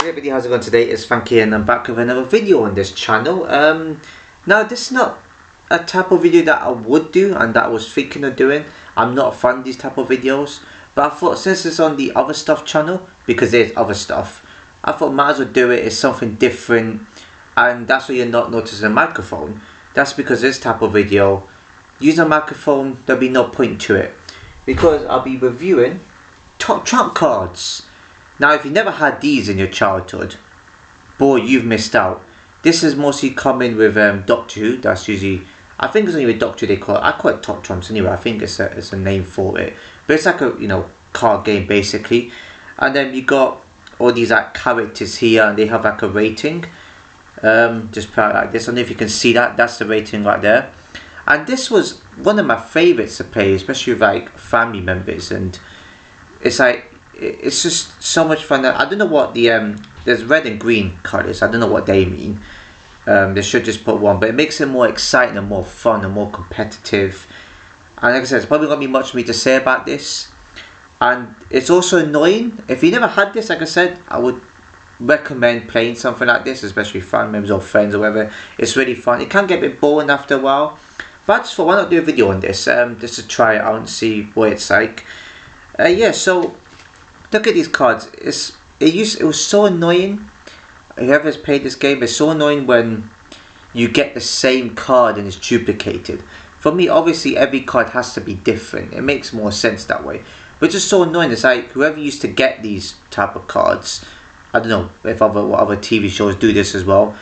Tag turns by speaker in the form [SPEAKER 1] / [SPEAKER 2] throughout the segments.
[SPEAKER 1] Hey everybody, how's it going today? It's Frankie and I'm back with another video on this channel. Now this is not a type of video that I would do and that I was thinking of doing. I'm not a fan of these type of videos, but I thought since it's on the other stuff channel, because there's other stuff, I thought might as well do it. It's something different, and that's why you're not noticing a microphone. That's because this type of video, using a microphone, there'll be no point to it, because I'll be reviewing top trump cards. Now if you never had these in your childhood, boy, you've missed out. This is mostly coming with Doctor Who. That's usually, I think it's only with Doctor Who they call it. I call it top trumps anyway. I think it's a name for it, but it's like a card game basically. And then you got all these like characters here, and they have like a rating. Just put it like this. I don't know if you can see that. That's the rating right there. And this was one of my favorites to play, especially with like family members, and it's like, it's just so much fun. I don't know what the there's red and green colours. I don't know what they mean. They should just put one, but it makes it more exciting and more fun and more competitive. And like I said, it's probably not gonna be much for me to say about this. And it's also annoying. If you never had this, like I said, I would recommend playing something like this, especially with family members or friends or whatever. It's really fun. It can get a bit boring after a while, but I just thought, why not do a video on this, just to try it out and see what it's like. Yeah, so look at these cards. It was so annoying. Whoever's played this game, it's so annoying when you get the same card and it's duplicated. For me, obviously every card has to be different. It makes more sense that way. But it's just so annoying. It's like whoever used to get these type of cards, I don't know if other TV shows do this as well,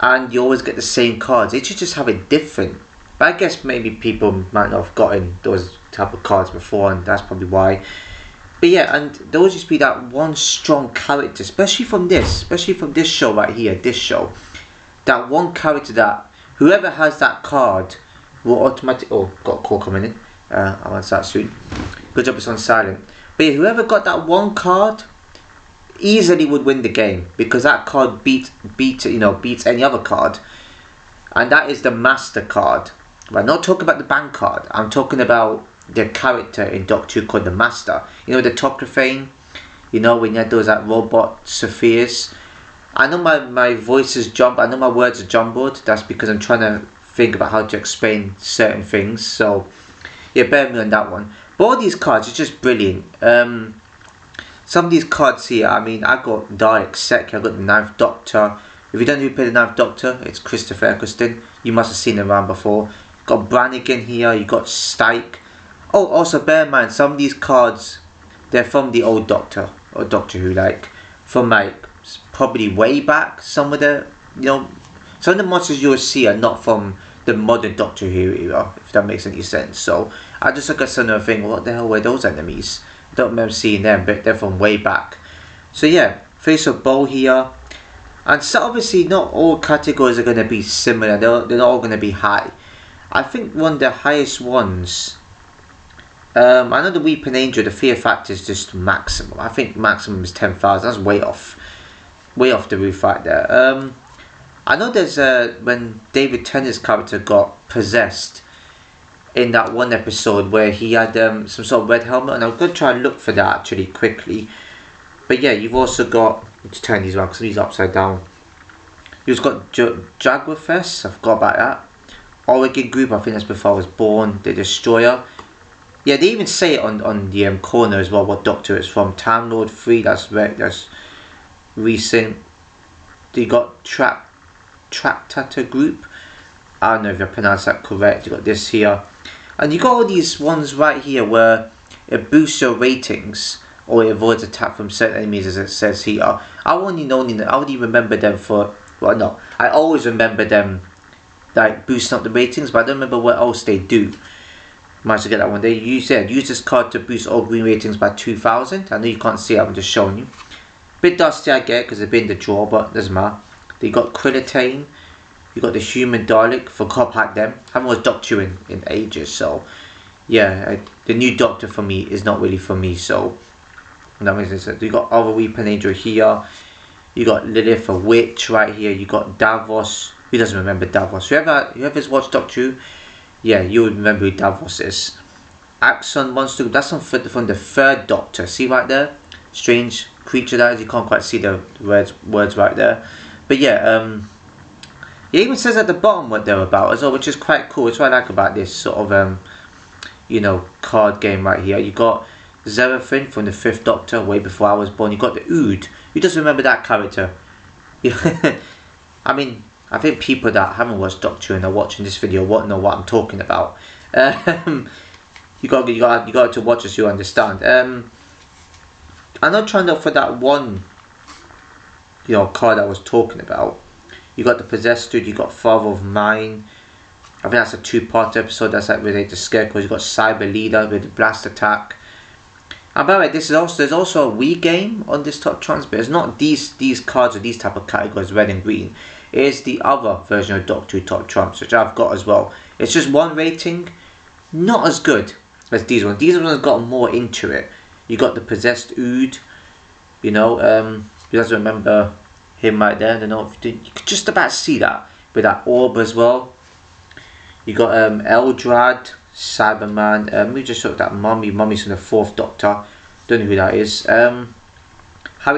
[SPEAKER 1] and you always get the same cards. They should just have it different. But I guess maybe people might not have gotten those type of cards before, and that's probably why. But yeah, and there will just be that one strong character, especially from this show right here, this show. That one character that whoever has that card will automatically. Oh, got a call coming in. I'll answer that soon. Good job, it's on silent. But yeah, whoever got that one card easily would win the game, because that card beats any other card, and that is the master card. I'm not talking about the bank card. I'm talking about the character in Doctor Who called the Master. You know, the Tocraphane. You know, when you had those like robot Sophias. I know my voice is jumbled. I know my words are jumbled. That's because I'm trying to think about how to explain certain things. So yeah, bear with me on that one. But all these cards are just brilliant. Some of these cards here, I mean, I got Dalek Sec, I got the Ninth Doctor. If you don't know who played the Ninth Doctor, it's Christopher Eccleston. You must have seen him around before. Got Brannigan here, you got Stike. Oh, also bear in mind, some of these cards, they're from the old Doctor, or Doctor Who, like, from like, probably way back. Some of the, some of the monsters you'll see are not from the modern Doctor Who era, if that makes any sense. So, I just look at some of the thing, what the hell were those enemies? I don't remember seeing them, but they're from way back. So yeah, Face of Bow here. And so obviously not all categories are going to be similar, they're not all going to be high. I think one of the highest ones, I know the Weeping Angel, the fear factor is just maximum. I think maximum is 10,000. That's way off the roof right there. I know there's when David Tennant's character got possessed in that one episode where he had some sort of red helmet, and I'm going to try and look for that actually quickly. But yeah, you've also got, let's turn these around because these are upside down. You've got Jaguar Fest, I forgot about that. Oregon Group, I think that's before I was born. The Destroyer. Yeah, they even say it on the corner as well what Doctor it's from. Time Lord 3, that's recent. You got Tractator Group. I don't know if I pronounced that correct. You got this here. And you got all these ones right here where it boosts your ratings or it avoids attack from certain enemies, as it says here. I only remember them for, well no, I always remember them like boosting up the ratings, but I don't remember what else they do. Managed to get that one. They use this card to boost all green ratings by 2,000. I know you can't see it, I'm just showing you. Bit dusty I get because they've been in the drawer, but doesn't matter. They got Quillatane. You got the Human Dalek. Forgot about them. Haven't watched Doctor in ages, so yeah, the new Doctor for me is not really for me. So that makes sense. You got other Weeping Angel here. You got Lilith, a witch right here. You got Davos. Who doesn't remember Davos? Whoever's watched Doctor Who, yeah, you would remember who Davos is. Axon Monster, that's from the third Doctor. See right there? strange creature that is. You can't quite see the words right there, but yeah, it even says at the bottom what they're about as well, which is quite cool. It's what I like about this sort of you know, card game right here. You got Zerafin from the Fifth Doctor, way before I was born. You got the Ood. Who doesn't remember that character? I mean, I think people that haven't watched Doctor and are watching this video won't know what I'm talking about. You got to watch as you understand. I'm not trying to look for that one, you know, card I was talking about. You got the Possessed Dude. You got Father of Mine. I think that's a two-part episode that's like related to Scarecrow. You got Cyber Leader with the Blast Attack. And by the way, there's also a Wii game on this Top Trumps, but it's not these cards or these type of categories, red and green. It is the other version of Doctor Who Top Trumps, which I've got as well. It's just one rating, not as good as these ones. These ones got more into it. You got the Possessed Ood, you know, you guys remember him right there. I don't know if you could just about see that with that orb as well. You got Eldrad, Cyberman. We just looked at Mummy's from the Fourth Doctor. Don't know who that is. How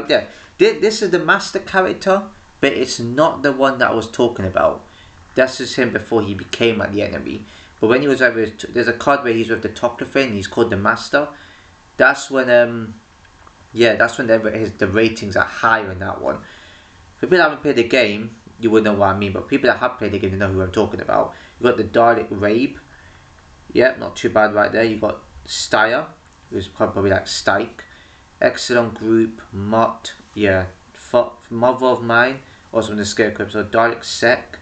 [SPEAKER 1] there? This is the Master character, but it's not the one that I was talking about. That's just him before he became like the enemy. But when he was like, there's a card where he's with the Toclafane and he's called the Master. That's when yeah, that's when the ratings are higher in that one. For people that haven't played the game, you would know what I mean, but people that have played the game, they know who I'm talking about. You got the Dalek Rabe. Yep, not too bad right there. You got Styre, who's probably like Stike. Excellent Group, Mott, yeah, Mother of Mine, also from the Scarecrow episode. Dalek Sec.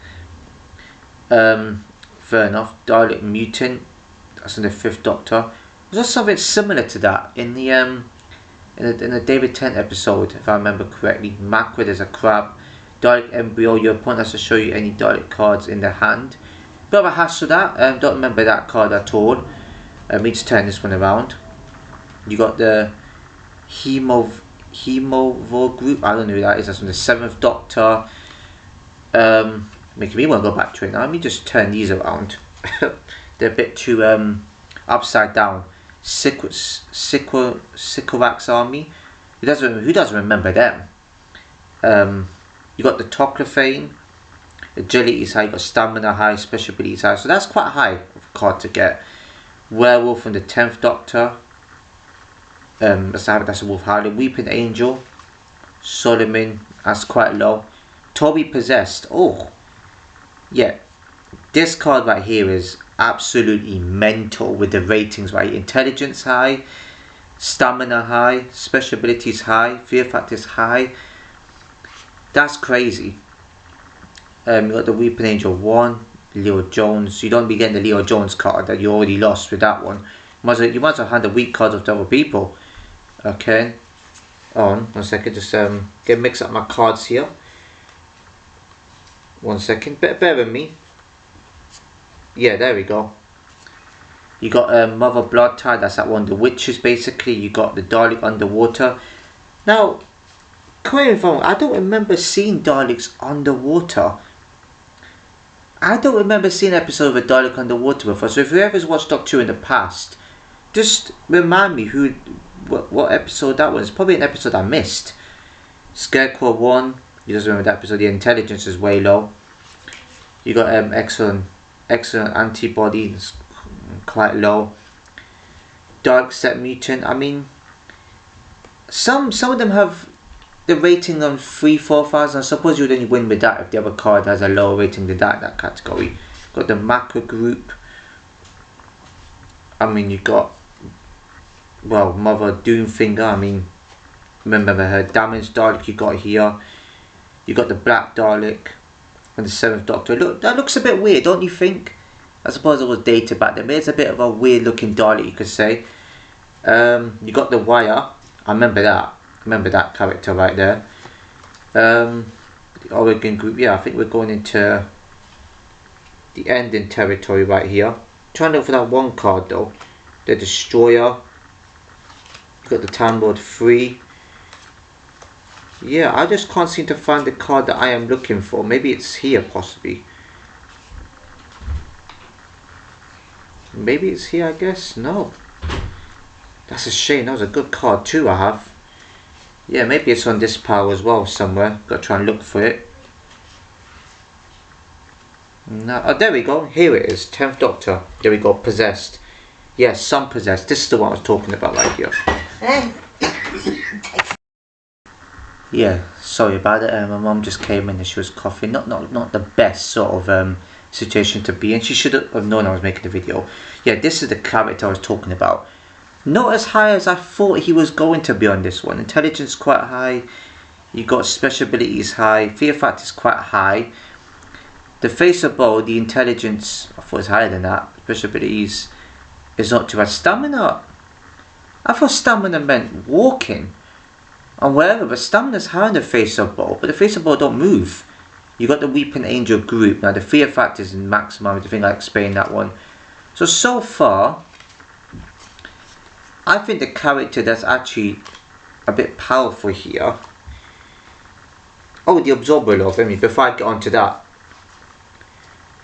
[SPEAKER 1] Fair enough. Dalek Mutant, that's in the Fifth Doctor. There's also something similar to that in the David Tennant episode, if I remember correctly. Macra, there's a crab. Dalek Embryo, your opponent has to show you any Dalek cards in their hand. Bit of a hassle that, don't remember that card at all. Me just turn this one around. You got the Hemovor Group, I don't know who that is, that's from the Seventh Doctor. Making me want to go back to it now. Let me just turn these around. They're a bit too upside down. Sycorax Army. Who doesn't remember them? You got the Toclafane. Agility is high. You got Stamina high. Special abilities high. So that's quite high of a card to get. Werewolf from the 10th Doctor. That's a Wolf Howler. Weeping Angel. Solomon. That's quite low. Toby Possessed. Oh, yeah. This card right here is absolutely mental with the ratings, right? Intelligence high, stamina high, special abilities high, fear factors high. That's crazy. You got the Weeping Angel 1, Leo Jones. You don't be getting the Leo Jones card that you already lost with that one. You might as well hand the weak cards off to other people. Okay. On 1 second, just get mix up my cards here. 1 second, bear with me. Yeah, there we go. You got Mother Bloodtide, that's that one, the witches basically. You got the Dalek Underwater. Now, correct me if I'm wrong, I don't remember seeing Daleks underwater. I don't remember seeing an episode of a Dalek underwater before. So if whoever's watched Doctor Who in the past, just remind me what episode that was. It's probably an episode I missed. Scarecrow 1, you just remember that episode. The intelligence is way low. You got excellent antibodies, quite low. Dark Set Mutant, I mean, some of them have the rating on 3-4,000. I suppose you'd only win with that if the other card has a lower rating than that category. Got the Macro Group. I mean, you got, well, Mother Doomfinger. I mean, remember her Damaged Dalek you got here. You got the Black Dalek and the Seventh Doctor. Look, that looks a bit weird, don't you think? I suppose it was dated back then, but it's a bit of a weird looking Dalek, you could say. You got the Wire. I remember that. Remember that character right there. The Oregon Group. Yeah, I think we're going into the ending territory right here. Trying to look for that one card though. The Destroyer. You got the Time Lord 3. Yeah, I just can't seem to find the card that I am looking for. Maybe it's here, possibly. Maybe it's here, I guess. No. That's a shame. That was a good card too I have. Yeah, maybe it's on this pile as well somewhere. Gotta try and look for it. No, oh, there we go. Here it is. 10th Doctor. There we go. Possessed. Yes, some possessed. This is the one I was talking about right here. Yeah, sorry about it. My mum just came in and she was coughing. Not the best sort of situation to be in. She should have known I was making the video. Yeah, this is the character I was talking about. Not as high as I thought he was going to be on this one. Intelligence quite high. You got special abilities high. Fear factor is quite high. The face of bow, the intelligence, I thought it was higher than that. Special abilities is not too bad. Stamina, I thought stamina meant walking and wherever, but stamina's higher than the face of bow. But the face of bow don't move. You got the Weeping Angel group. Now the fear factor is in maximum. I think I explained that one. So far, I think the character that's actually a bit powerful here. Oh, the Absorber Love. Before I get onto that,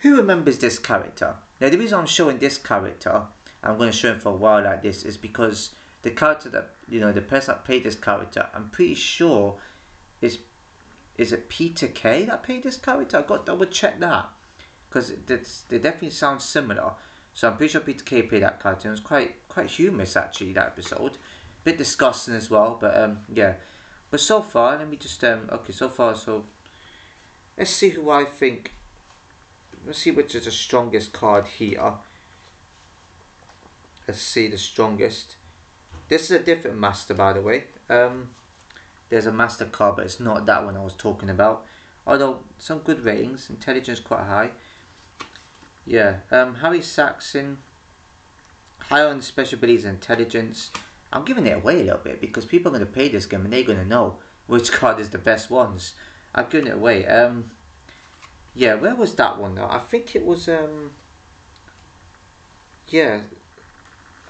[SPEAKER 1] who remembers this character? Now the reason I'm showing this character, I'm going to show him for a while like this, is because the character that, the person that played this character, I'm pretty sure is it Peter Kay that played this character? I've got to double check that, because they definitely sound similar. So I'm pretty sure Peter Kay played that character. It was quite humorous actually, that episode. Bit disgusting as well, but yeah. But so far, let me just okay, so let's see who I think. Let's see which is the strongest card here. Let's see the strongest. This is a different master, by the way. There's a master card, but it's not that one I was talking about. Although some good ratings, intelligence quite high. Yeah, Harry Saxon, high on special abilities and intelligence. I'm giving it away a little bit because people are going to play this game and they're going to know which card is the best ones. I'm giving it away. Yeah, where was that one though? I think it was yeah,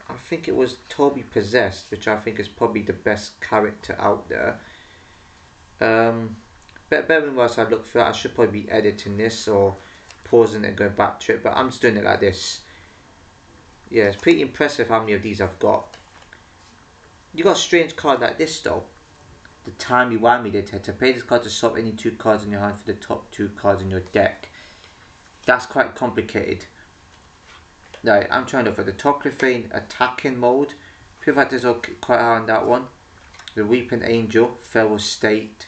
[SPEAKER 1] I think it was Toby Possessed, which I think is probably the best character out there. But bear in mind, whilst I look for that, I should probably be editing this or pausing it and going back to it, but I'm just doing it like this. Yeah, it's pretty impressive how many of these I've got. You got a strange card like this though. The timey-wimey did to play this card to swap any 2 cards in your hand for the top 2 cards in your deck. That's quite complicated. Right, I'm trying to look for the Toclifane attacking mode. Fear factor is quite high on that one. The Weeping Angel, Feral State.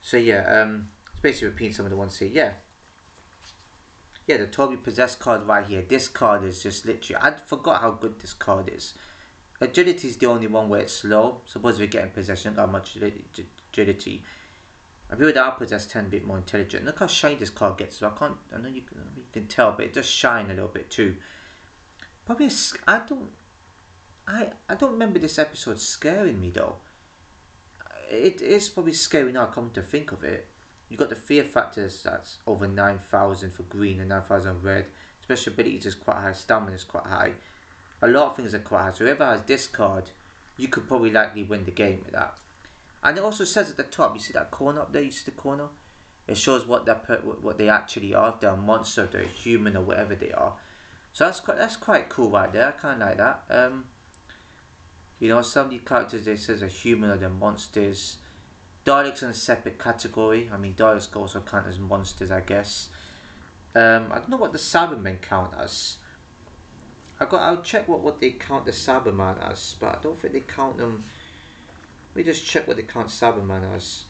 [SPEAKER 1] So yeah, it's basically repeating some of the ones here. Yeah, the Toby Possessed card right here. This card is just literally, I forgot how good this card is. Agility is the only one where it's slow. Suppose we're getting possession, not much agility. And people that are possessed tend a bit more intelligent. Look how shiny this card gets. So I know you can tell, but it does shine a little bit too. Probably I don't remember this episode scaring me though. It is probably scary now, come to think of it. You got the fear factors that's over 9,000 for green and 9,000 red. Special abilities is quite high. Stamina is quite high. A lot of things are quite high. So whoever has this card, you could probably likely win the game with that. And it also says at the top, you see that corner up there? You see the corner? It shows what they actually are. If they're a monster, if they're a human, or whatever they are. So that's quite cool right there. I kind of like that. Some of the characters they says are human or they're monsters. Daleks in a separate category. I mean, Daleks also count as monsters, I guess. I don't know what the Cybermen count as. I'll check what they count the Cyberman as, but I don't think they count them. Let me just check what they count Cyberman as.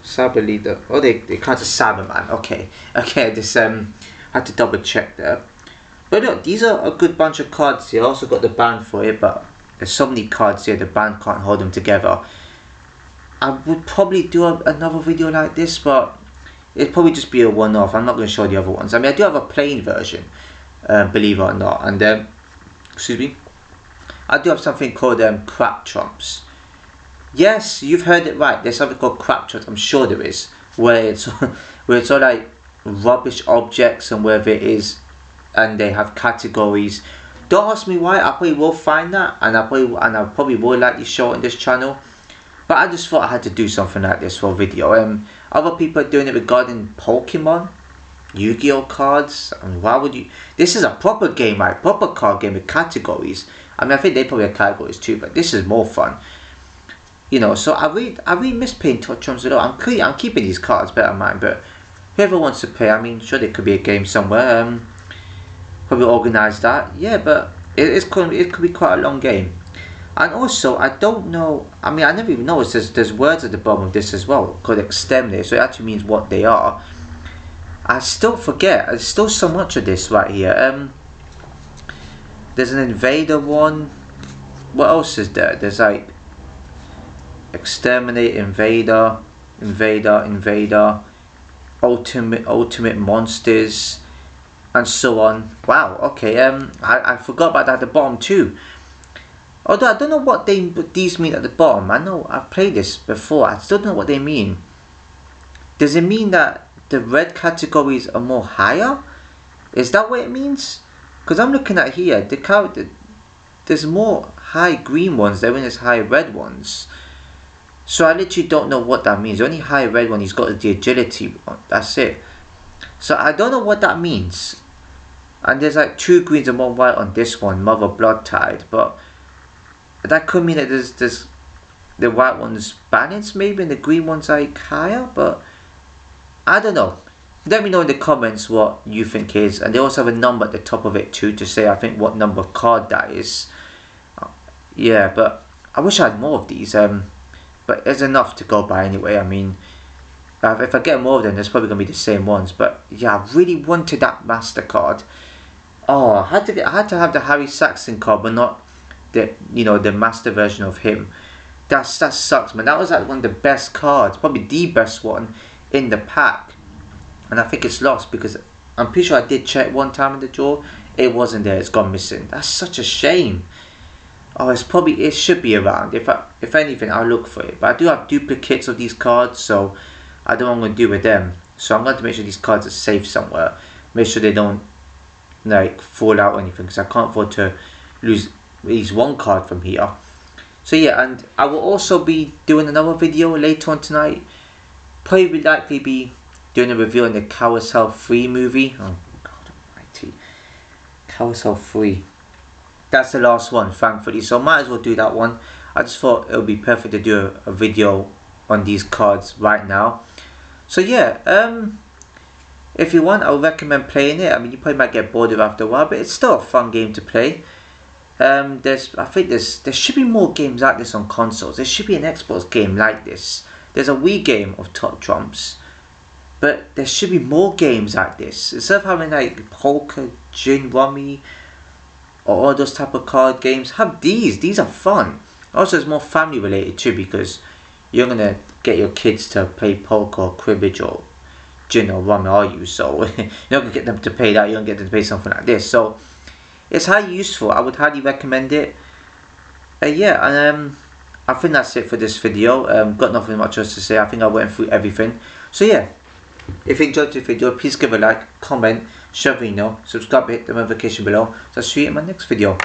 [SPEAKER 1] Cyber leader. Oh, they count as Cyberman. Okay. This I had to double check there. But look, these are a good bunch of cards here. I also got the band for it, but there's so many cards here. The band can't hold them together. I would probably do another video like this, but it'd probably just be a one-off. I'm not going to show the other ones. I mean, I do have a plain version. Believe it or not, and excuse me, I do have something called crap trumps. Yes, you've heard it right. There's something called crap trumps. I'm sure there is, where it's all like rubbish objects and wherever it is, and they have categories. Don't ask me why. I probably will find that, and I probably will likely show it on this channel. But I just thought I had to do something like this for a video. Other people are doing it regarding Pokemon. Yu-Gi-Oh cards. I mean, why would you? This is a proper game, right? Proper card game with categories. I mean, I think they probably have categories too, but this is more fun. You know, so I really miss playing Touch Drums a lot. I'm keeping these cards, better mind, but whoever wants to play, I mean, sure, there could be a game somewhere. Probably organise that. Yeah, but it could be quite a long game. And also, I don't know, I mean, I never even noticed there's words at the bottom of this as well called exterminate, so it actually means what they are. I still forget, there's still so much of this right here. There's an invader one. What else is there? There's like exterminate, invader, ultimate monsters, and so on. Wow, okay, I forgot about that at the bottom too. Although I don't know what these mean at the bottom. I know I've played this before. I still don't know what they mean. Does it mean that the red categories are more higher? Is that what it means? Because I'm looking at here, there's more high green ones than there's high red ones. So I literally don't know what that means. The only high red one he's got is the agility one. That's it. So I don't know what that means. And there's like 2 greens and 1 white on this one, Mother Blood Tide, but that could mean that there's the white one's balanced maybe and the green one's like higher, but I don't know. Let me know in the comments what you think is, and they also have a number at the top of it too to say I think what number card that is. Yeah, but I wish I had more of these, but there's enough to go by anyway. I mean, if I get more of them, there's probably going to be the same ones, but yeah, I really wanted that Master card. Oh, I had to have the Harry Saxon card, but not the Master version of him. That sucks, man. That was like one of the best cards, probably the best one in the pack, and I think it's lost because I'm pretty sure I did check one time in the drawer. It wasn't there. It's gone missing. That's such a shame. Oh, it should be around. If anything, I'll look for it. But I do have duplicates of these cards, so I don't know what I'm going to do with them. So I'm going to make sure these cards are safe somewhere. Make sure they don't like fall out or anything, because I can't afford to lose at least one card from here. So yeah, and I will also be doing another video later on tonight. Probably likely be doing a review on the Carousel 3 movie. Oh God almighty. Carousel 3. That's the last one, thankfully, so I might as well do that one. I just thought it would be perfect to do a video on these cards right now. So yeah, if you want, I would recommend playing it. I mean, you probably might get bored of it after a while, but it's still a fun game to play. I think there should be more games like this on consoles. There should be an Xbox game like this. There's a Wii game of Touch Drums, but there should be more games like this. Instead of having like poker, gin, rummy, or all those type of card games, have these. These are fun. Also, it's more family related too, because you're gonna get your kids to play poker or cribbage or gin or rum, are you? So you're not gonna get them to play that. You're gonna get them to play something like this. So it's highly useful. I would highly recommend it. Yeah, and I think that's it for this video. Got nothing much else to say. I think I went through everything. So yeah, if you enjoyed the video, please give a like, comment, share a video, subscribe, hit the notification below. So I'll see you in my next video.